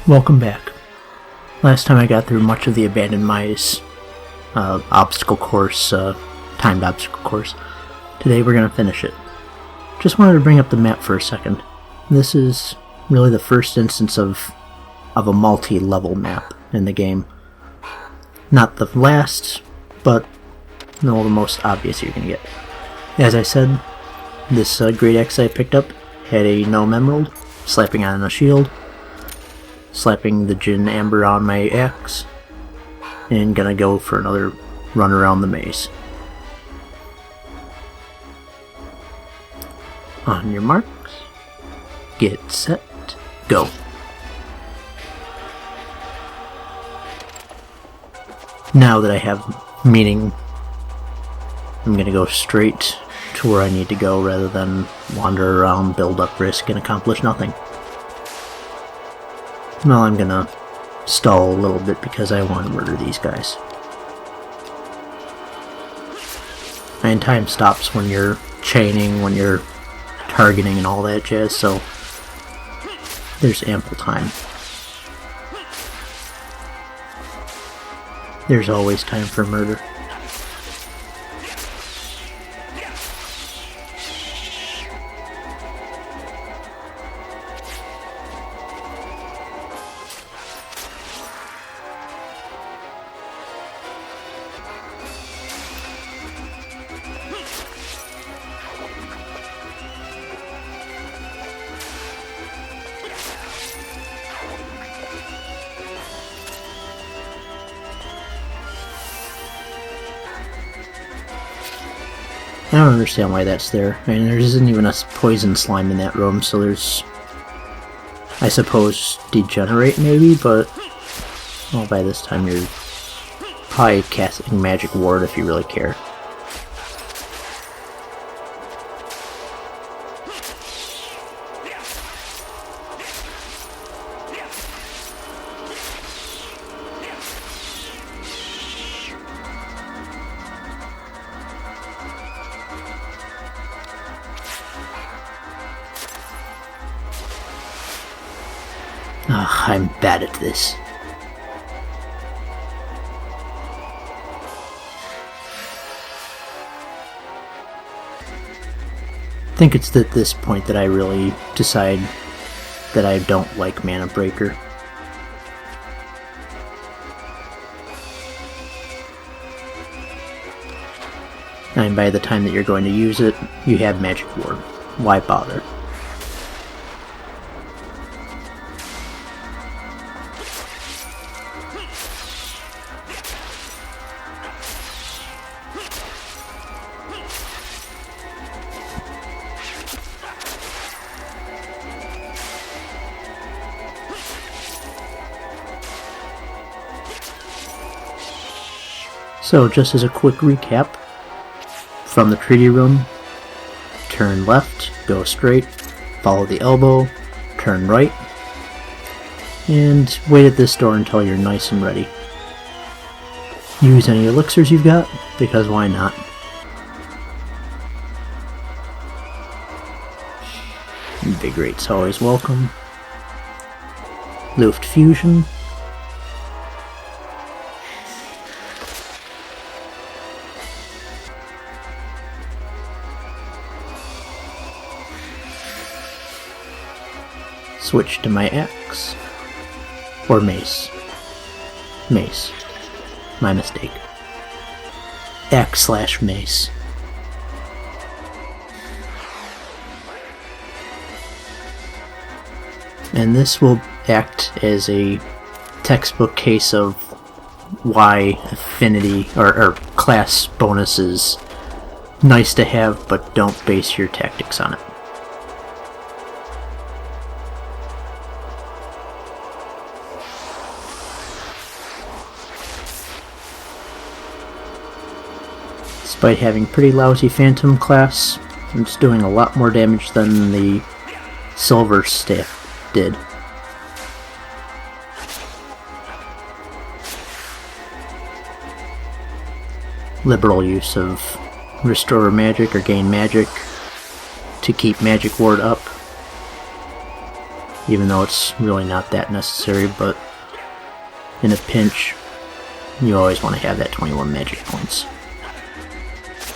Welcome back. Last time I got through much of the Abandoned Mines obstacle course, timed obstacle course. Today we're going to finish it. Just wanted to bring up the map for a second. This is really the first instance of a multi-level map in the game. Not the last, but the most obvious you're going to get. As I said, this great axe I picked up had a gnome emerald, slapping on a shield, slapping the gin amber on my axe, and gonna go for another run around the maze. On your marks, get set, go. Now that I have meaning, I'm gonna go straight to where I need to go rather than wander around, build up risk, and accomplish nothing. Well, I'm gonna stall a little bit because I want to murder these guys. And time stops when you're chaining, when you're targeting and all that jazz, so there's ample time. There's always time for murder. I don't understand why that's there. I mean, there isn't even a poison slime in that room, so there's, I suppose, degenerate maybe, but well, by this time you're probably casting magic ward if you really care. Ugh, I'm bad at this. I think it's at this point that I really decide that I don't like Mana Breaker. And by the time that you're going to use it, you have Magic Ward. Why bother? So, just as a quick recap, from the treaty room, turn left, go straight, follow the elbow, turn right, and wait at this door until you're nice and ready. Use any elixirs you've got, because why not? Invigorate's always welcome. Luft Fusion. Switch to my axe. Or mace. Mace. My mistake. Axe/mace. And this will act as a textbook case of why affinity or class bonuses nice to have, but don't base your tactics on it. Despite having pretty lousy Phantom class, it's doing a lot more damage than the Silver Staff did. Liberal use of Restore Magic or Gain Magic to keep Magic Ward up. even though it's really not that necessary, but in a pinch, you always want to have that 21 magic points.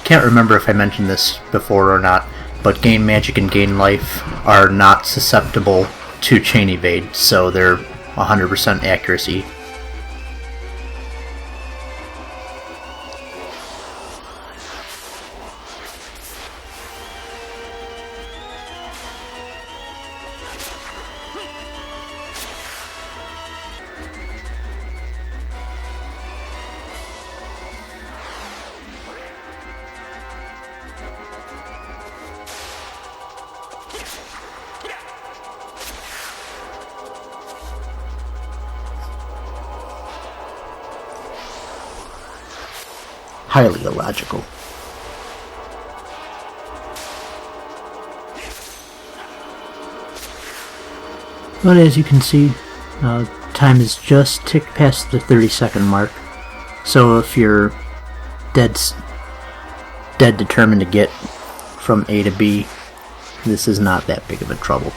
Can't remember if I mentioned this before or not, but gain magic and gain life are not susceptible to chain evade, so they're 100% accuracy. Highly illogical. But as you can see, time has just ticked past the 30-second mark. So if you're dead determined to get from A to B, this is not that big of a trouble.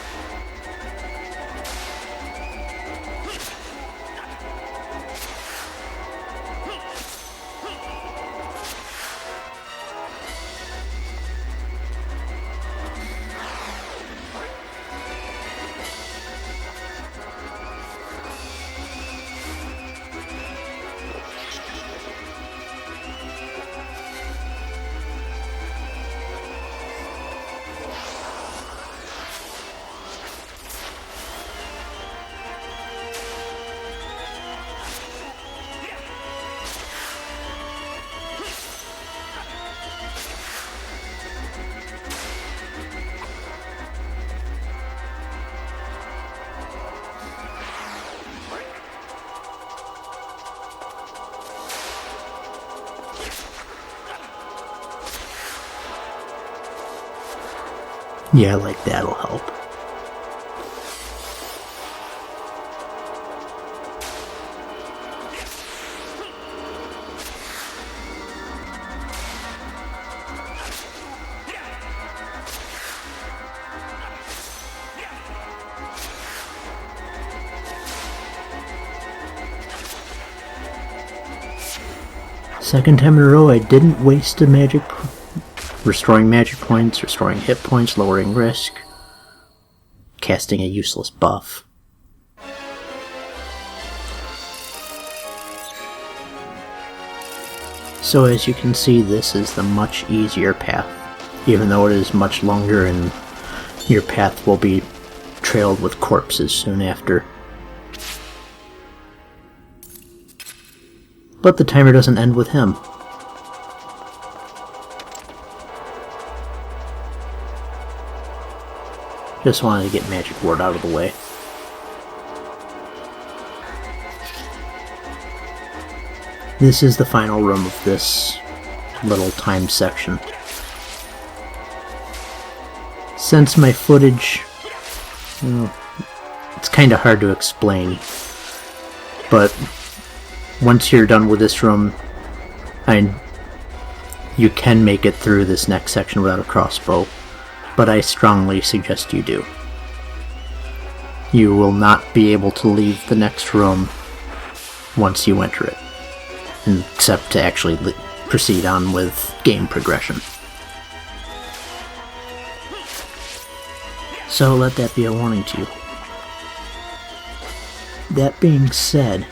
Yeah, like that'll help. Second time in a row I didn't waste a magic restoring magic points, restoring hit points, lowering risk, casting a useless buff. So as you can see, this is the much easier path, even though it is much longer and your path will be trailed with corpses soon after. But the timer doesn't end with him. Just wanted to get Magic Ward out of the way. This is the final room of this little timed section. Since my footage, it's kind of hard to explain, but once you're done with this room, you can make it through this next section without a crossbow, but I strongly suggest you do. You will not be able to leave the next room once you enter it, except to actually proceed on with game progression. So let that be a warning to you. That being said,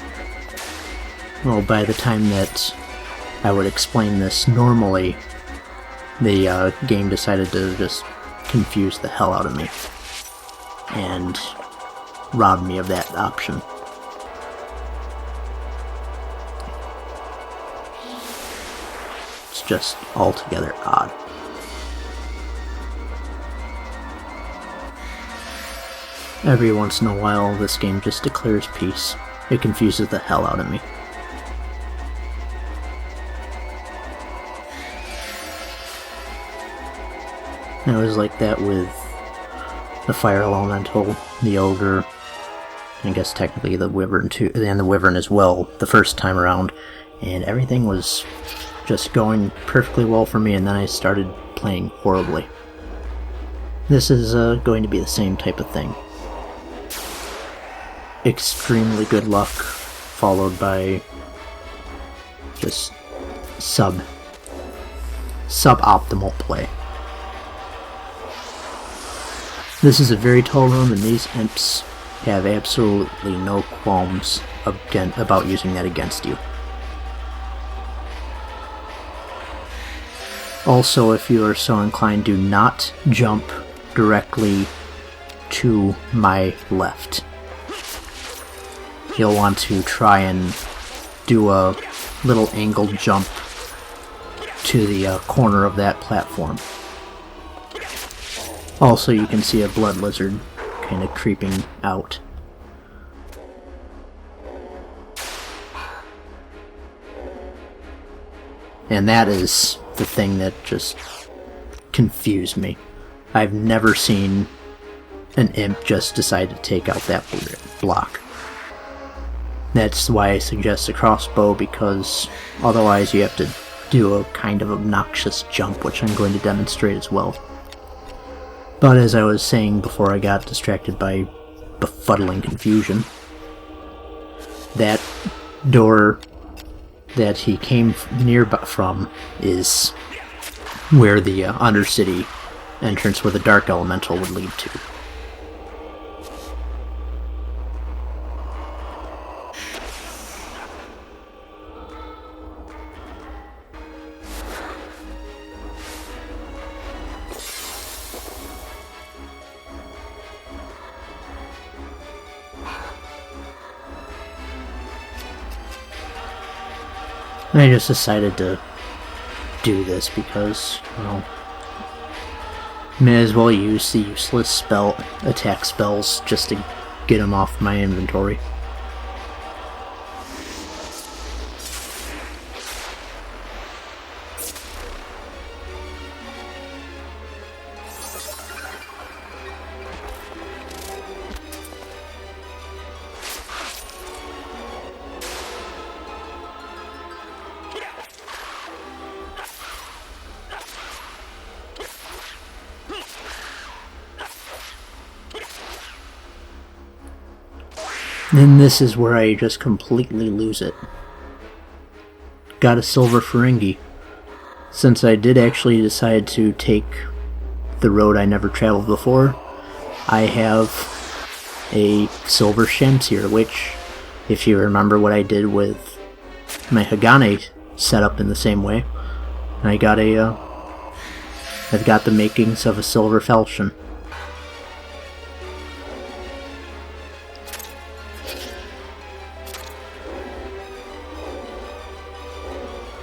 well, by the time that I would explain this normally, the game decided to just confuse the hell out of me and rob me of that option. It's just altogether odd. Every once in a while, this game just declares peace. It confuses the hell out of me. And it was like that with the Fire Elemental, the Ogre, and I guess technically the Wyvern too, and the Wyvern as well, the first time around, and everything was just going perfectly well for me, and then I started playing horribly. This is going to be the same type of thing. extremely good luck, followed by just suboptimal play. This is a very tall room, and these imps have absolutely no qualms about using that against you. Also, if you are so inclined, do not jump directly to my left. You'll want to try and do a little angled jump to the corner of that platform. Also, you can see a blood lizard kind of creeping out. And that is the thing that just confused me. I've never seen an imp just decide to take out that block. That's why I suggest a crossbow, because otherwise you have to do a kind of obnoxious jump, which I'm going to demonstrate as well. But as I was saying before I got distracted by befuddling confusion, that door that he came from is where the Undercity entrance where the Dark Elemental would lead to. I just decided to do this because, well, may as well use the useless attack spells just to get them off my inventory. Then this is where I just completely lose it. Got a silver Ferengi. Since I did actually decide to take the road I never traveled before, I have a silver Shamsir, which, if you remember what I did with my Hagane set up in the same way, I got I've got the makings of a silver Falchion.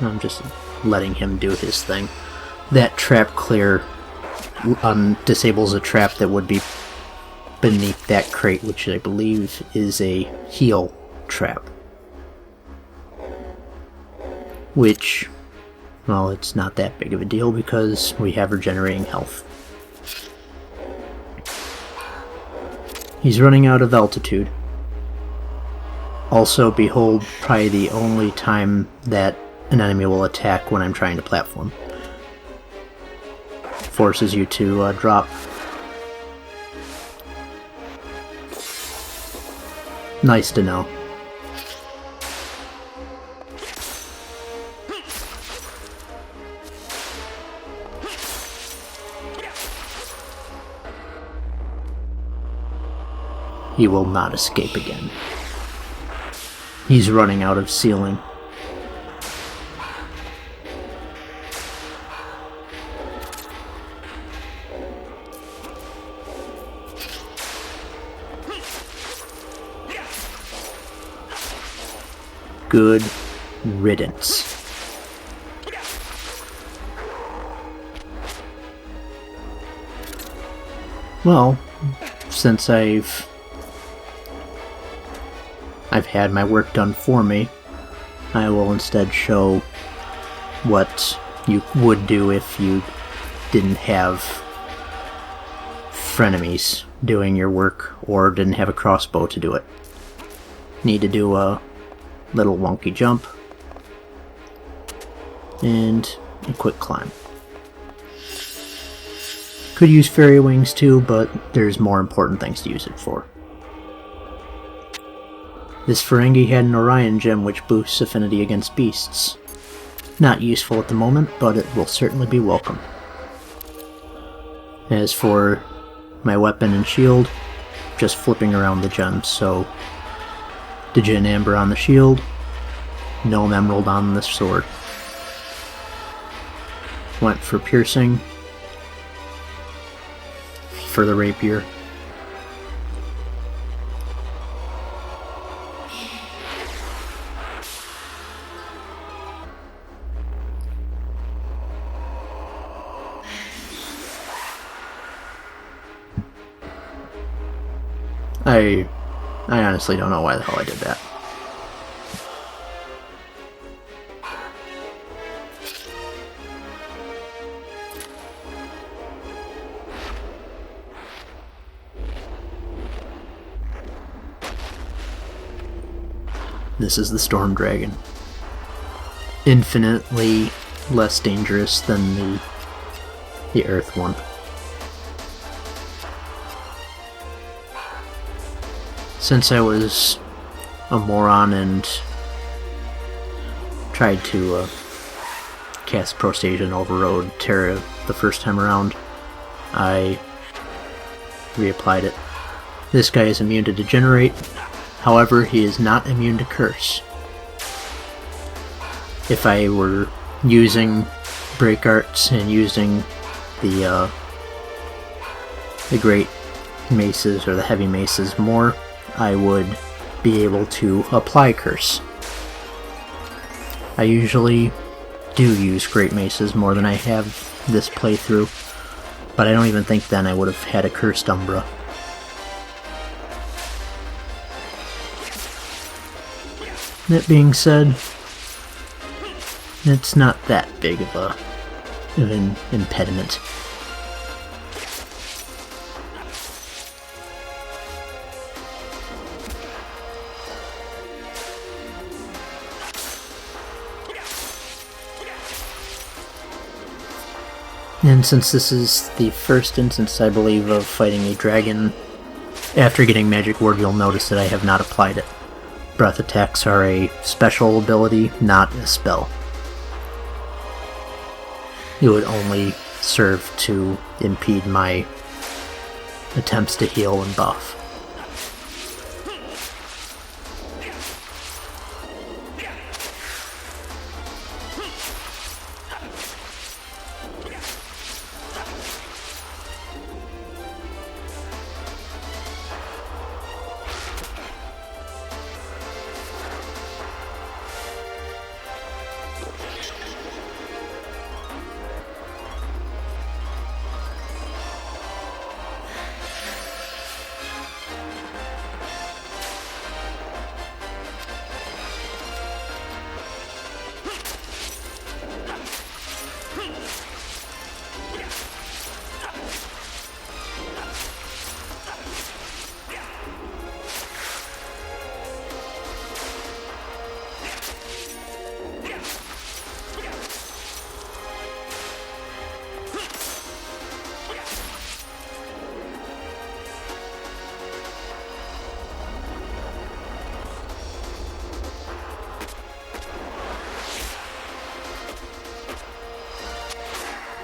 I'm just letting him do his thing. That trap clear disables a trap that would be beneath that crate, which I believe is a heal trap. Which, well, it's not that big of a deal because we have regenerating health. He's running out of altitude. Also, behold, probably the only time that an enemy will attack when I'm trying to platform. Forces you to drop. Nice to know. He will not escape again. He's running out of ceiling. Good riddance. Well, since I've had my work done for me, I will instead show what you would do if you didn't have frenemies doing your work or didn't have a crossbow to do it. Need to do a little wonky jump and a quick climb. Could use fairy wings too, but there's more important things to use it for. This Ferengi had an Orion gem which boosts affinity against beasts. Not useful at the moment, but it will certainly be welcome. As for my weapon and shield, just flipping around the gems, so Djinn Amber on the shield, Gnome Emerald on the sword. Went for piercing for the rapier. I honestly don't know why the hell I did that. This is the Storm Dragon. Infinitely less dangerous than the Earth one. Since I was a moron and tried to cast Prostasia and Overrode Terra the first time around, I reapplied it. This guy is immune to Degenerate, however he is not immune to Curse. If I were using Break Arts and using the Great Maces or the Heavy Maces more, I would be able to apply Curse. I usually do use Great Maces more than I have this playthrough, but I don't even think then I would have had a Cursed Umbra. That being said, it's not that big of an impediment. And since this is the first instance, I believe, of fighting a dragon, after getting Magic Ward, you'll notice that I have not applied it. Breath attacks are a special ability, not a spell. It would only serve to impede my attempts to heal and buff.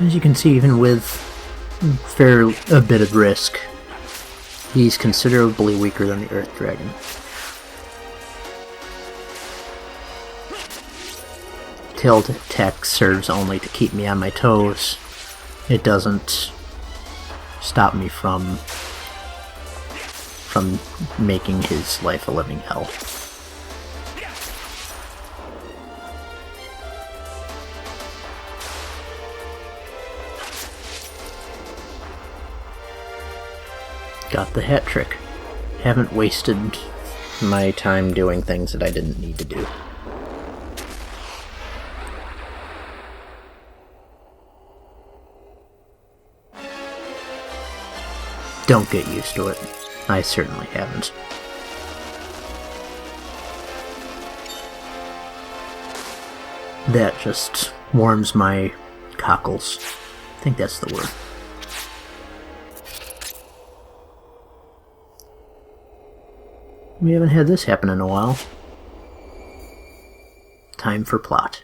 As you can see, even with a bit of risk, he's considerably weaker than the Earth Dragon. Tailed attack serves only to keep me on my toes. It doesn't stop me from making his life a living hell. Got the hat trick. Haven't wasted my time doing things that I didn't need to do. Don't get used to it. I certainly haven't. That just warms my cockles. I think that's the word. We haven't had this happen in a while. Time for plot.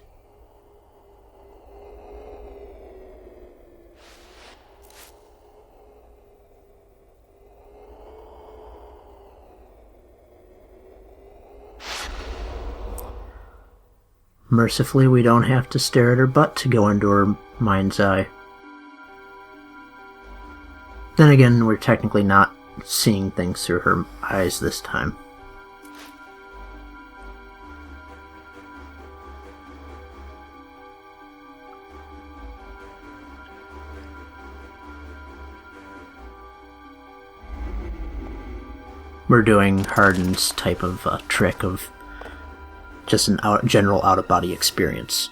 Mercifully, we don't have to stare at her butt to go into her mind's eye. Then again, we're technically not seeing things through her eyes this time. We're doing Hardin's type of trick of just an general out-of-body experience.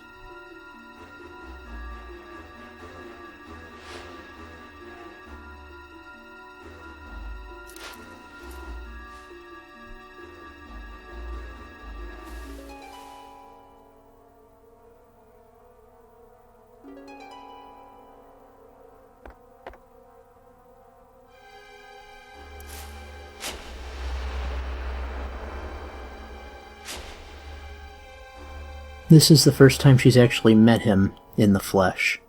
This is the first time she's actually met him in the flesh.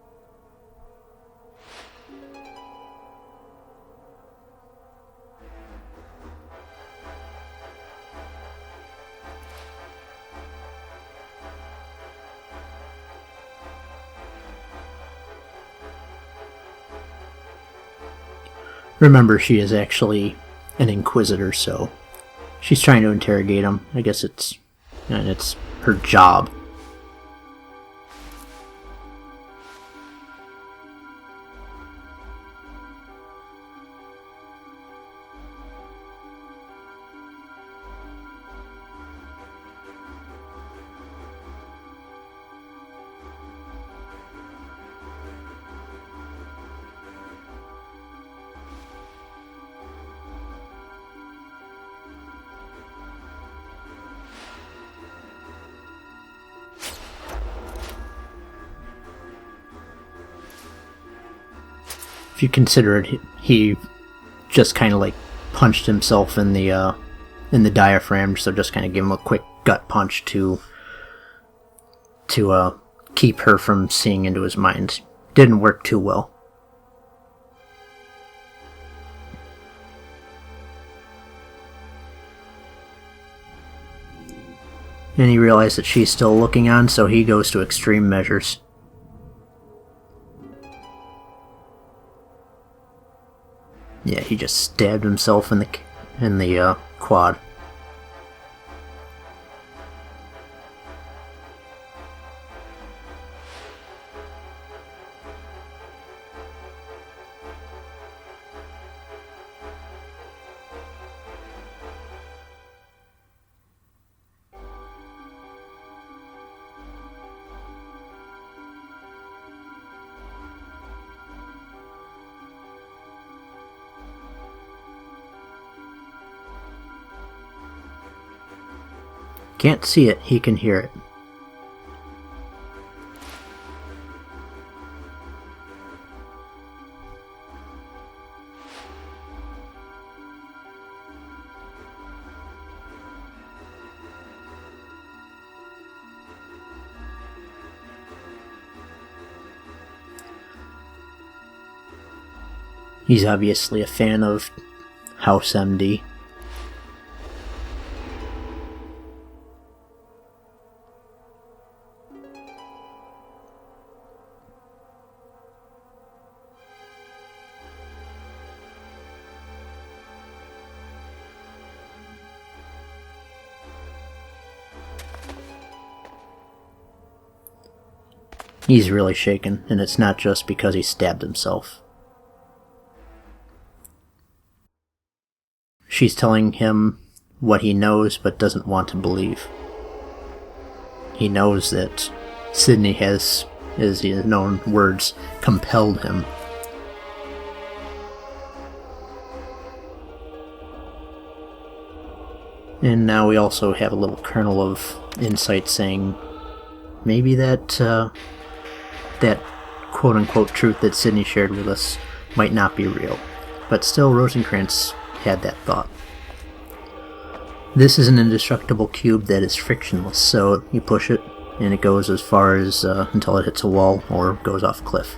Remember, she is actually an inquisitor, so she's trying to interrogate him. I guess it's her job. If you consider it, he just kind of like punched himself in the diaphragm, so just kind of give him a quick gut punch to keep her from seeing into his mind. Didn't work too well. And he realized that she's still looking on, so he goes to extreme measures. Yeah, he just stabbed himself in the quad. Can't see it, he can hear it. He's obviously a fan of House MD. He's really shaken, and it's not just because he stabbed himself. She's telling him what he knows but doesn't want to believe. He knows that Sydney has, as his own words, compelled him. And now we also have a little kernel of insight saying maybe that quote-unquote truth that Sydney shared with us might not be real. But still, Rosencrantz had that thought. This is an indestructible cube that is frictionless, so you push it and it goes as far as until it hits a wall or goes off a cliff.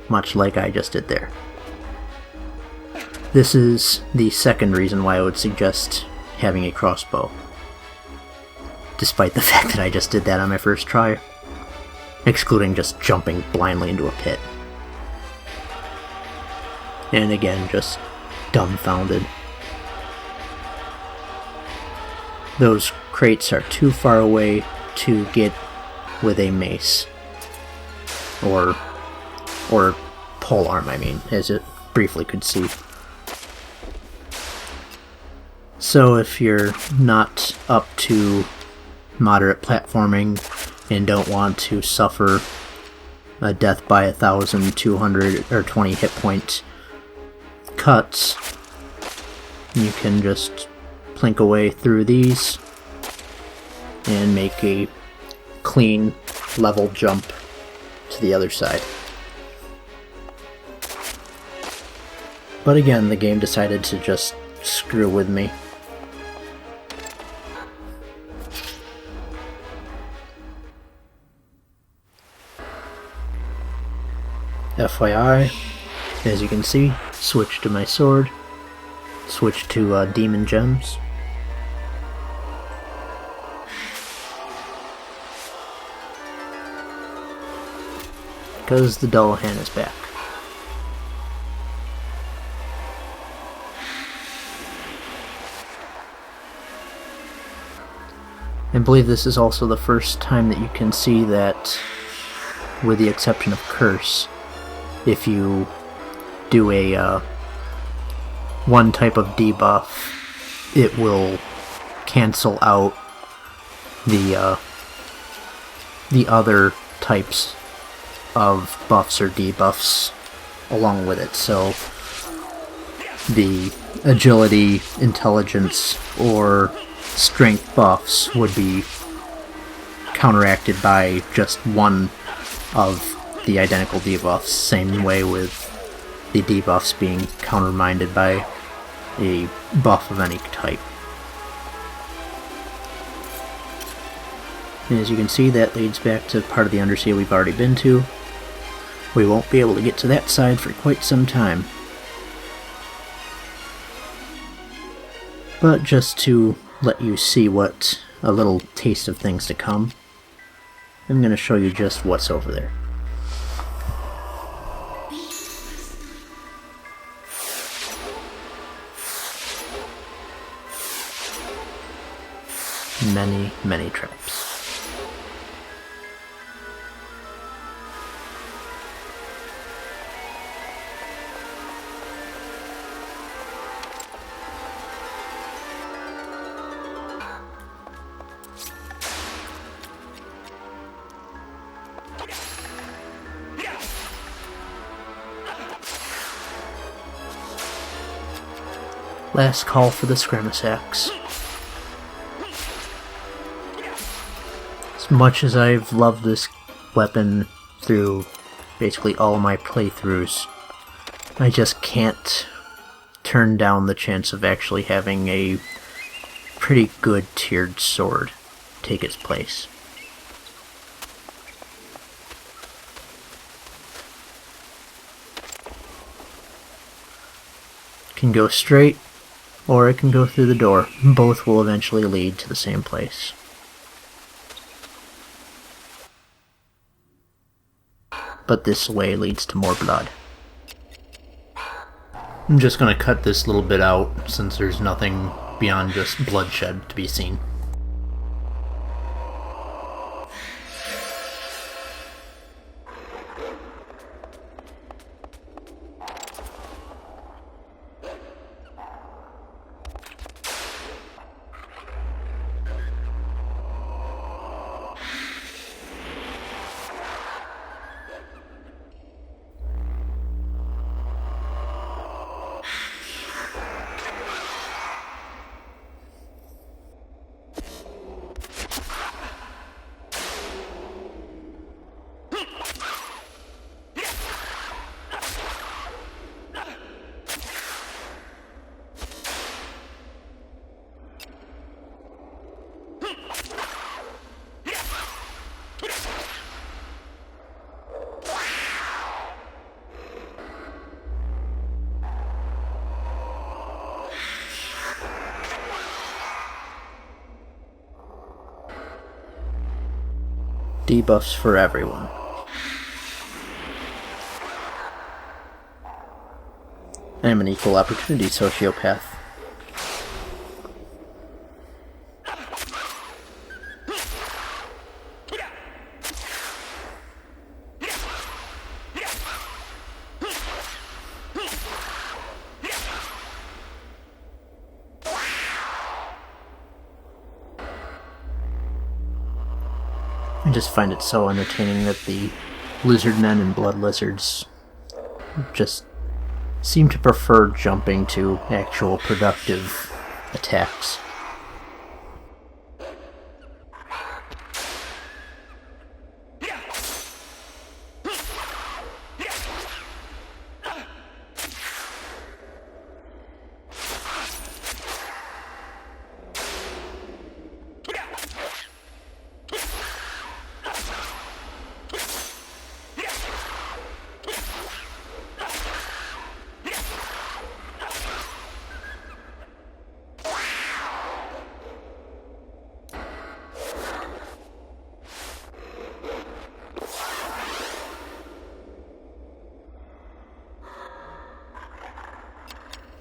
Much like I just did there. This is the second reason why I would suggest having a crossbow. Despite the fact that I just did that on my first try. Excluding just jumping blindly into a pit. And again, just dumbfounded. Those crates are too far away to get with a mace. Or polearm, I mean, as it briefly could see. So if you're not up to moderate platforming and don't want to suffer a death by 1,220 hit point cuts, you can just plink away through these and make a clean, level jump to the other side. But again, the game decided to just screw with me. FYI, as you can see, switch to my sword, switch to demon gems. Because the Dullahan is back. I believe this is also the first time that you can see that, with the exception of Curse, if you do a one type of debuff, it will cancel out the other types of buffs or debuffs along with it. So the agility, intelligence, or strength buffs would be counteracted by just one of the identical debuffs. Same way with the debuffs being countermanded by a buff of any type. And as you can see, that leads back to part of the Undersea we've already been to. We won't be able to get to that side for quite some time. But just to let you see what a little taste of things to come, I'm going to show you just what's over there. Many, many traps. Last call for the Scramus Axe. As much as I've loved this weapon through basically all of my playthroughs, I just can't turn down the chance of actually having a pretty good tiered sword take its place. It can go straight, or it can go through the door. Both will eventually lead to the same place. But this way leads to more blood. I'm just going to cut this little bit out since there's nothing beyond just bloodshed to be seen. Debuffs for everyone. I am an equal opportunity sociopath. I just find it so entertaining that the lizard men and blood lizards just seem to prefer jumping to actual productive attacks.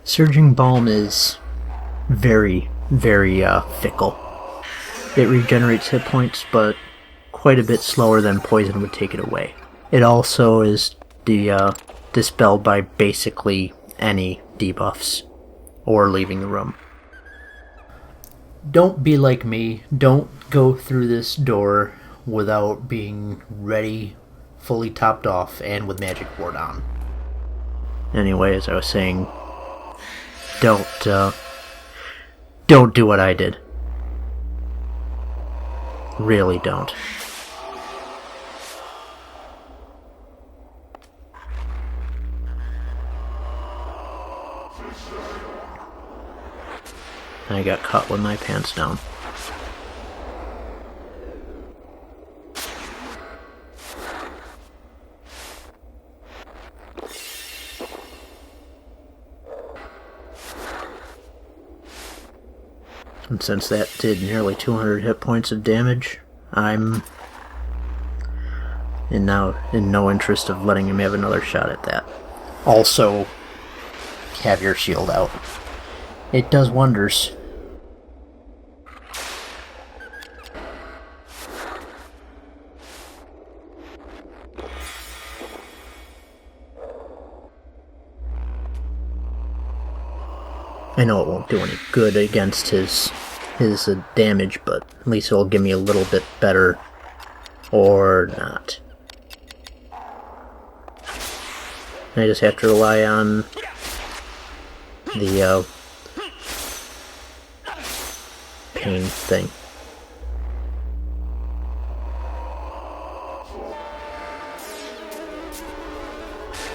Surging Balm is very, very fickle. It regenerates hit points, but quite a bit slower than Poison would take it away. It also is dispelled by basically any debuffs or leaving the room. Don't be like me. Don't go through this door without being ready, fully topped off, and with Magic Ward on. Anyway, as I was saying, don't do what I did. Really don't. I got caught with my pants down. And since that did nearly 200 hit points of damage, I'm in no interest of letting him have another shot at that. Also, have your shield out. It does wonders. I know it won't do any good against his damage, but at least it'll give me a little bit better, or not. I just have to rely on the pain thing.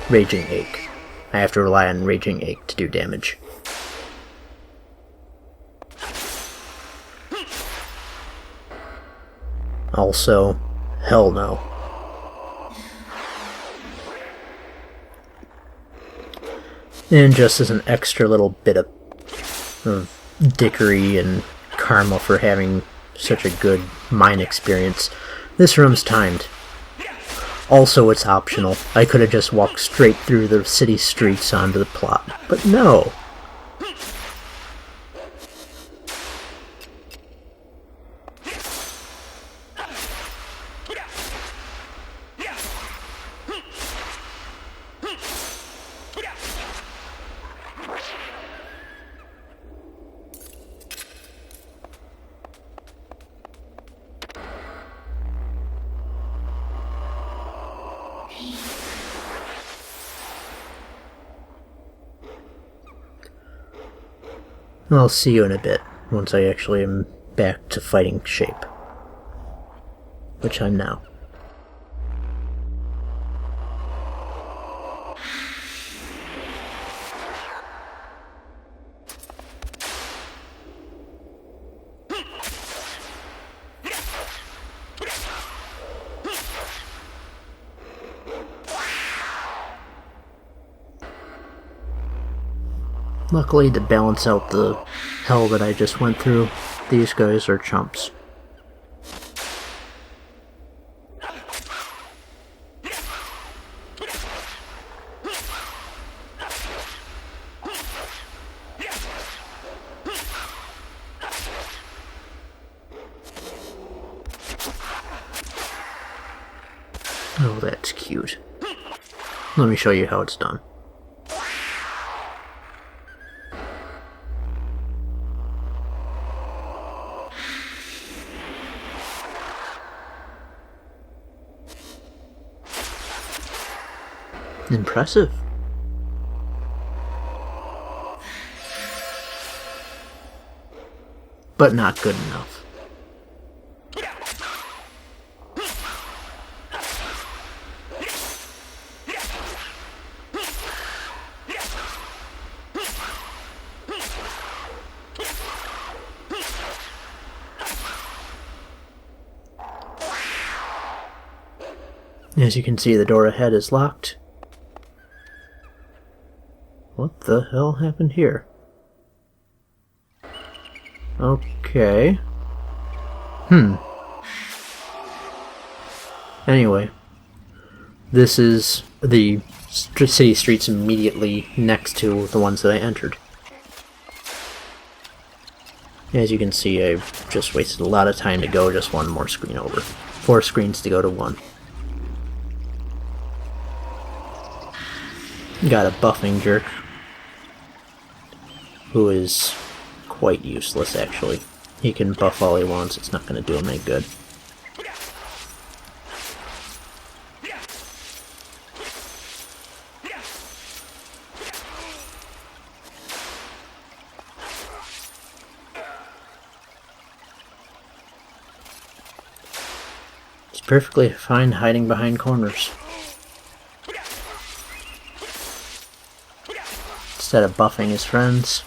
Raging Ache. I have to rely on Raging Ache to do damage. Also, hell no. And just as an extra little bit of dickery and karma for having such a good mine experience, this room's timed. Also, it's optional. I could have just walked straight through the city streets onto the plot, but no. I'll see you in a bit, once I actually am back to fighting shape. Which I'm now. Luckily, to balance out the hell that I just went through, these guys are chumps. Oh, that's cute. Let me show you how it's done. Impressive. But not good enough. As you can see, the door ahead is locked. What the hell happened here? Okay. Anyway, this is the city streets immediately next to the ones that I entered. As you can see, I've just wasted a lot of time to go just one more screen over. 4 screens to go to 1. Got a buffing jerk, who is quite useless, actually. He can buff all he wants, it's not going to do him any good. It's perfectly fine hiding behind corners, instead of buffing his friends,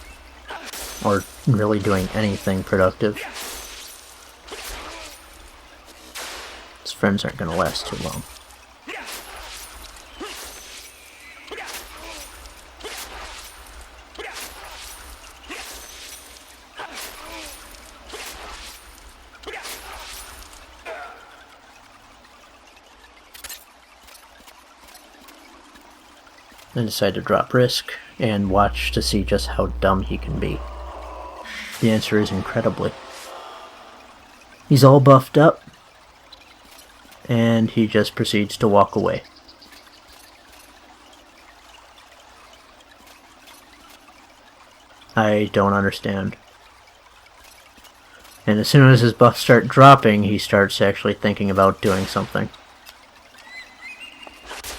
or really doing anything productive. His friends aren't going to last too long. I decide to drop risk and watch to see just how dumb he can be. The answer is incredibly. He's all buffed up, and he just proceeds to walk away. I don't understand. And as soon as his buffs start dropping, he starts actually thinking about doing something.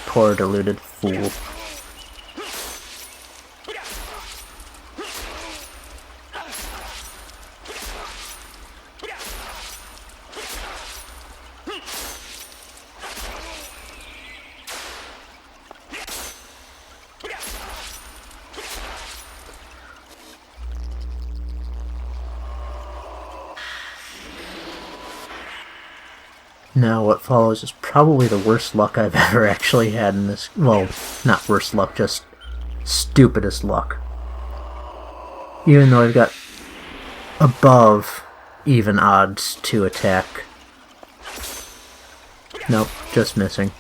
Poor deluded fool. Now what follows is probably the worst luck I've ever actually had in this. Well, not worst luck, just stupidest luck. Even though I've got above even odds to attack. Nope, just missing.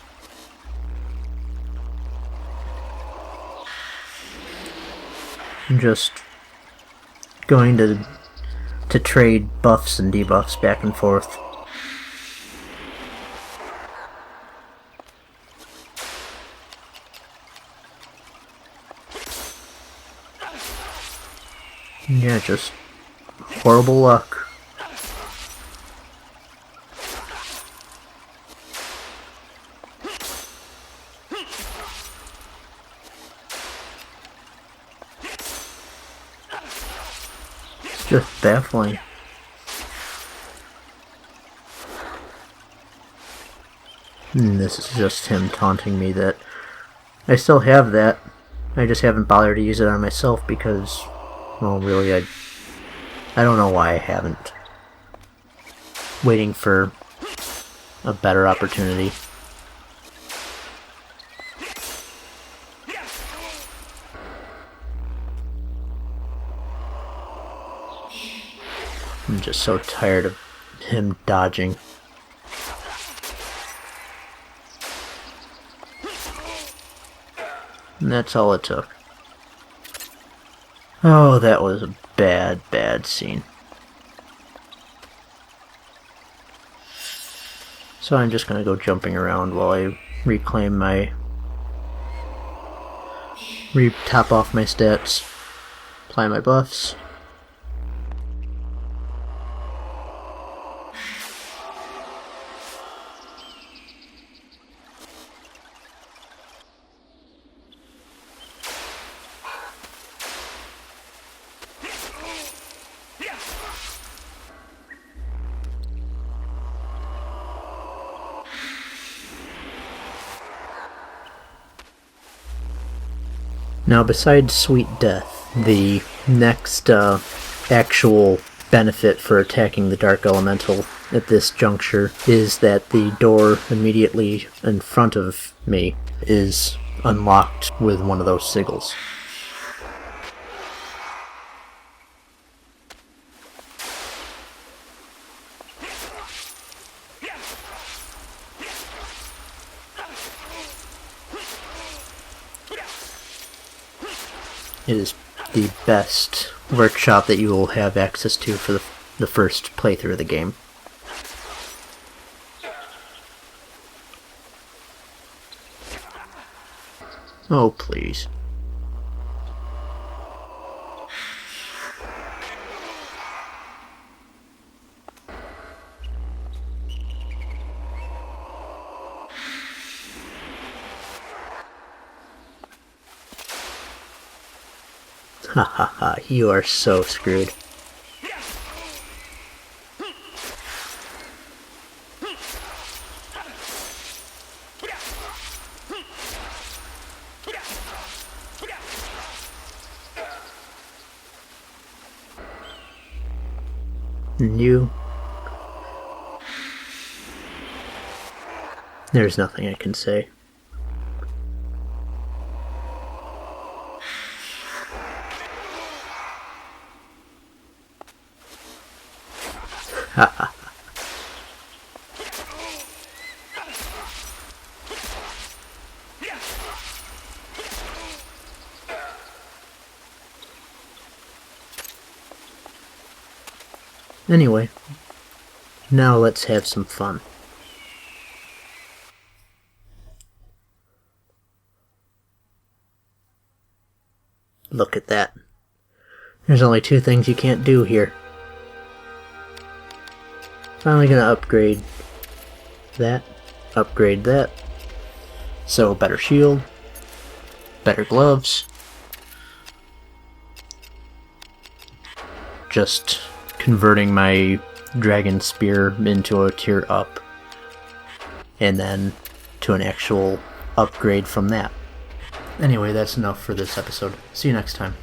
I'm just going to trade buffs and debuffs back and forth. Yeah, just horrible luck. It's just baffling. And this is just him taunting me that I still have that. I just haven't bothered to use it on myself because, well, really, I don't know why I haven't. Waiting for a better opportunity. I'm just so tired of him dodging. And that's all it took. Oh, that was a bad, bad scene. So I'm just gonna go jumping around while I reclaim my... top off my stats, apply my buffs. Now, besides Sweet Death, the next actual benefit for attacking the Dark Elemental at this juncture is that the door immediately in front of me is unlocked with one of those sigils. It is the best workshop that you will have access to for the first playthrough of the game. Oh, please. Ha ha ha, you are so screwed. And you... there's nothing I can say. Haha. Anyway, now let's have some fun. Look at that. There's only two things you can't do here. Finally gonna upgrade that, upgrade that. So, better shield, better gloves. Just converting my dragon spear into a tier up, and then to an actual upgrade from that. Anyway, that's enough for this episode. See you next time.